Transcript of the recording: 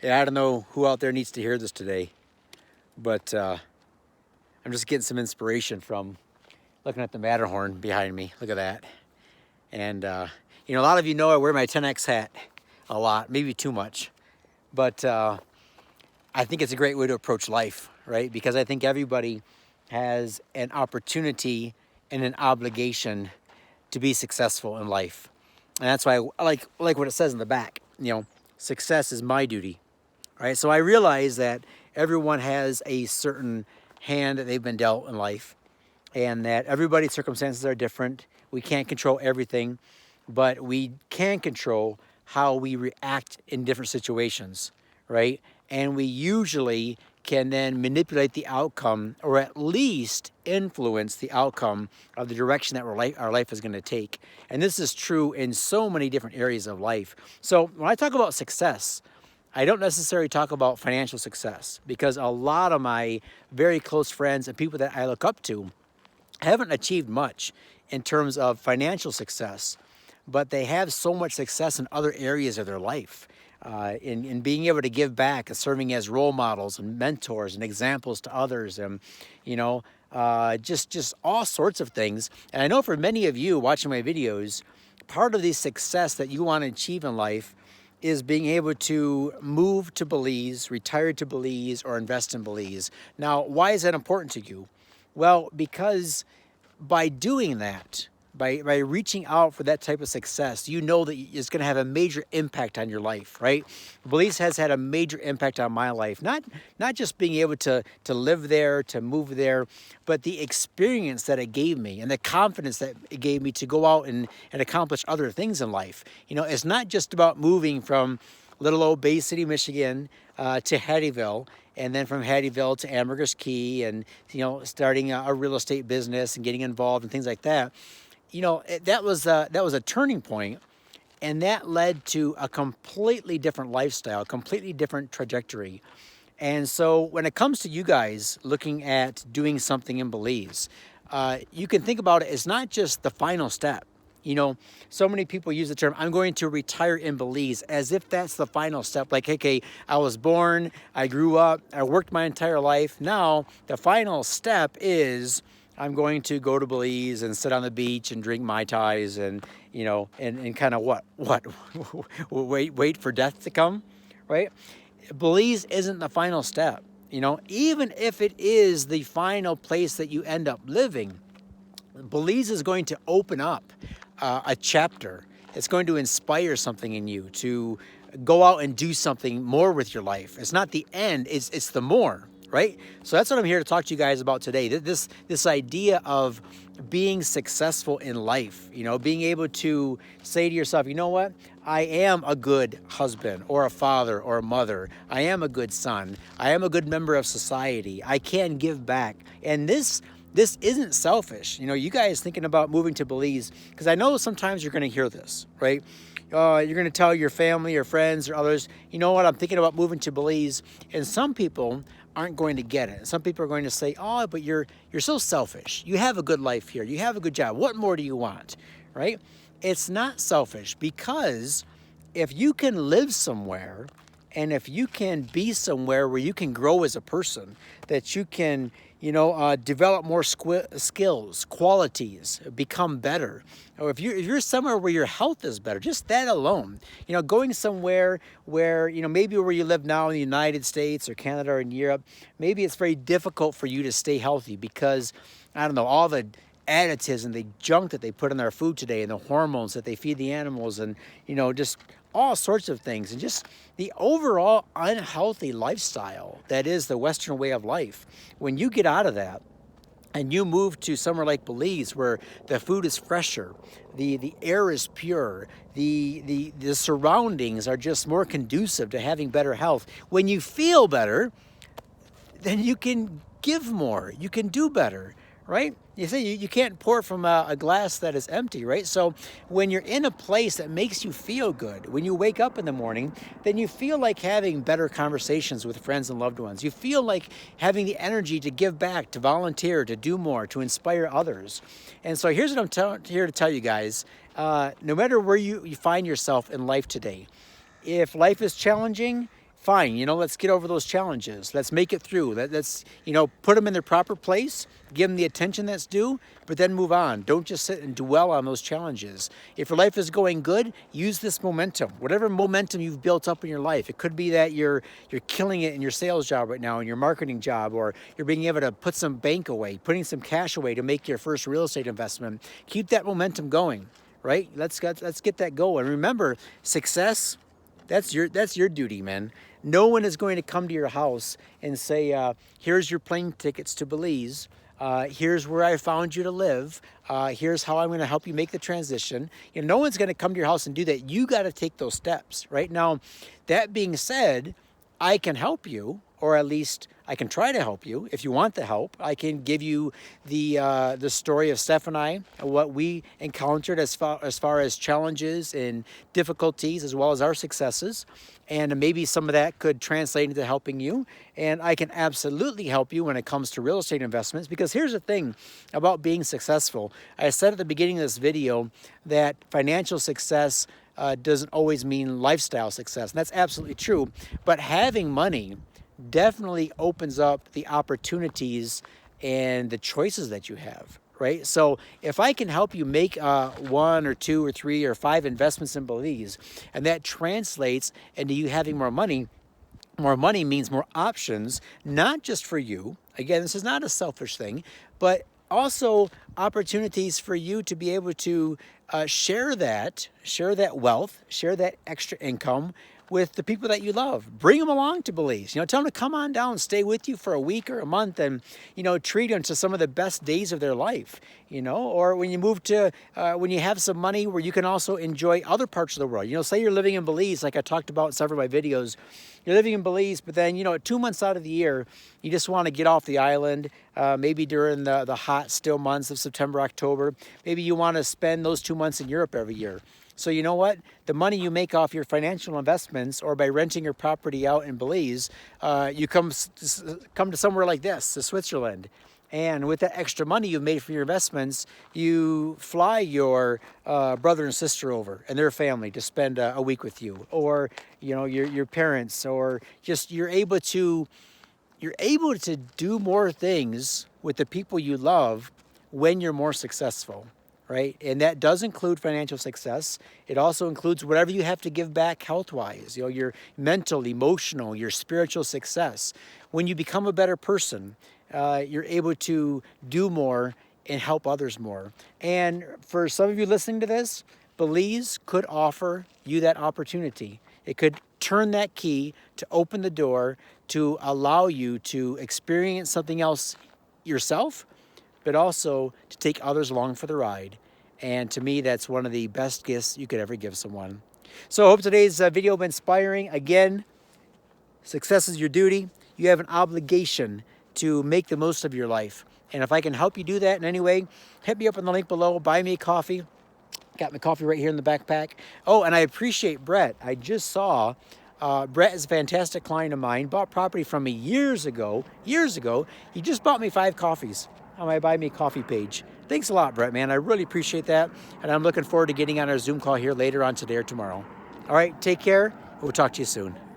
Yeah, I don't know who out there needs to hear this today, but I'm just getting some inspiration from looking at the Matterhorn behind me. Look at that. And, a lot of you know I wear my 10X hat a lot, maybe too much. But I think it's a great way to approach life, right? Because I think everybody has an opportunity and an obligation to be successful in life. And that's why I like what it says in the back. Success is my duty. Right? So I realize that everyone has a certain hand that they've been dealt in life, and that everybody's circumstances are different. We can't control everything, but we can control how we react in different situations, right? And we usually can then manipulate the outcome, or at least influence the outcome of the direction that our life is going to take. And this is true in so many different areas of life. So when I talk about success, I don't necessarily talk about financial success, because a lot of my very close friends and people that I look up to haven't achieved much in terms of financial success, but they have so much success in other areas of their life, in being able to give back and serving as role models and mentors and examples to others, and just all sorts of things. And I know for many of you watching my videos, part of the success that you want to achieve in life is being able to move to Belize, retire to Belize, or invest in Belize. Now, why is that important to you? Well, because by doing that, by reaching out for that type of success, you know that it's going to have a major impact on your life, right? Belize has had a major impact on my life. Not just being able to live there, to move there, but the experience that it gave me and the confidence that it gave me to go out and accomplish other things in life. It's not just about moving from little old Bay City, Michigan, to Hattieville, and then from Hattieville to Ambergris Key, and starting a real estate business and getting involved and things like that. That was a turning point, and that led to a completely different lifestyle, completely different trajectory. And so when it comes to you guys looking at doing something in Belize, you can think about it as not just the final step. So many people use the term, I'm going to retire in Belize, as if that's the final step. Like, okay, I was born, I grew up, I worked my entire life. Now, the final step is I'm going to go to Belize and sit on the beach and drink Mai Tais and, and kind of what? Wait for death to come, right? Belize isn't the final step. Even if it is the final place that you end up living, Belize is going to open up a chapter. It's going to inspire something in you to go out and do something more with your life. It's not the end, it's the more, right? So that's what I'm here to talk to you guys about today. This idea of being successful in life, being able to say to yourself, you know what? I am a good husband or a father or a mother. I am a good son. I am a good member of society. I can give back. And this isn't selfish. You guys thinking about moving to Belize, because I know sometimes you're going to hear this, right? You're going to tell your family or friends or others, you know what, I'm thinking about moving to Belize. And some people aren't going to get it. Some people are going to say, oh, but you're so selfish. You have a good life here. You have a good job. What more do you want, right? It's not selfish, because if you can live somewhere and if you can be somewhere where you can grow as a person, that you can, develop more skills, qualities, become better. Or if you're somewhere where your health is better, just that alone, going somewhere where, maybe where you live now in the United States or Canada or in Europe, maybe it's very difficult for you to stay healthy because, I don't know, all the additives and the junk that they put in our food today and the hormones that they feed the animals and, just all sorts of things, and just the overall unhealthy lifestyle that is the Western way of life. When you get out of that and you move to somewhere like Belize, where the food is fresher, the air is pure, the surroundings are just more conducive to having better health. When you feel better, then you can give more, you can do better, right? You say you can't pour from a glass that is empty, right? So when you're in a place that makes you feel good, when you wake up in the morning, then you feel like having better conversations with friends and loved ones. You feel like having the energy to give back, to volunteer, to do more, to inspire others. And so here's what I'm here to tell you guys. No matter where you find yourself in life today, if life is challenging, fine, you know, let's get over those challenges. Let's make it through. Let's, you know, put them in their proper place, give them the attention that's due, but then move on. Don't just sit and dwell on those challenges. If your life is going good, use this momentum. Whatever momentum you've built up in your life. It could be that you're killing it in your sales job right now, in your marketing job, or you're being able to put some bank away, putting some cash away to make your first real estate investment. Keep that momentum going, right? Let's get that going. Remember, success, that's your duty, man. No one is going to come to your house and say, here's your plane tickets to Belize. Here's where I found you to live. Here's how I'm going to help you make the transition. You know, no one's going to come to your house and do that. You got to take those steps, right? Now, that being said, I can help you, or at least I can try to help you. If you want the help, I can give you the story of Steph and I, what we encountered as far as challenges and difficulties, as well as our successes. And maybe some of that could translate into helping you. And I can absolutely help you when it comes to real estate investments, because here's the thing about being successful. I said at the beginning of this video that financial success doesn't always mean lifestyle success. And that's absolutely true. But having money definitely opens up the opportunities and the choices that you have, right? So if I can help you make 1 or 2 or 3 or 5 investments in Belize, and that translates into you having more money means more options, not just for you. Again, this is not a selfish thing, but also opportunities for you to be able to share that wealth, share that extra income with the people that you love. Bring them along to Belize. You know, tell them to come on down, stay with you for a week or a month, and, you know, treat them to some of the best days of their life, you know. Or when you move to, when you have some money where you can also enjoy other parts of the world. You know, say you're living in Belize, like I talked about in several of my videos. You're living in Belize, but then, you know, 2 months out of the year, you just want to get off the island, maybe during the hot, still months of September, October. Maybe you want to spend those 2 months in Europe every year. So you know what? The money you make off your financial investments, or by renting your property out in Belize, you come to somewhere like this, to Switzerland. And with that extra money you've made from your investments, you fly your brother and sister over and their family to spend a week with you, or, you know, your parents, or just you're able to do more things with the people you love when you're more successful. Right? And that does include financial success. It also includes whatever you have to give back health-wise, you know, your mental, emotional, your spiritual success. When you become a better person, you're able to do more and help others more. And for some of you listening to this, Belize could offer you that opportunity. It could turn that key to open the door to allow you to experience something else yourself, but also to take others along for the ride. And to me, that's one of the best gifts you could ever give someone. So I hope today's video was inspiring. Again, success is your duty. You have an obligation to make the most of your life. And if I can help you do that in any way, hit me up on the link below. Buy me a coffee. Got my coffee right here in the backpack. Oh, and I appreciate Brett. I just saw Brett is a fantastic client of mine. Bought property from me years ago. He just bought me 5 coffees on my Buy Me Coffee page. Thanks a lot, Brett, man. I really appreciate that. And I'm looking forward to getting on our Zoom call here later on today or tomorrow. All right, take care. We'll talk to you soon.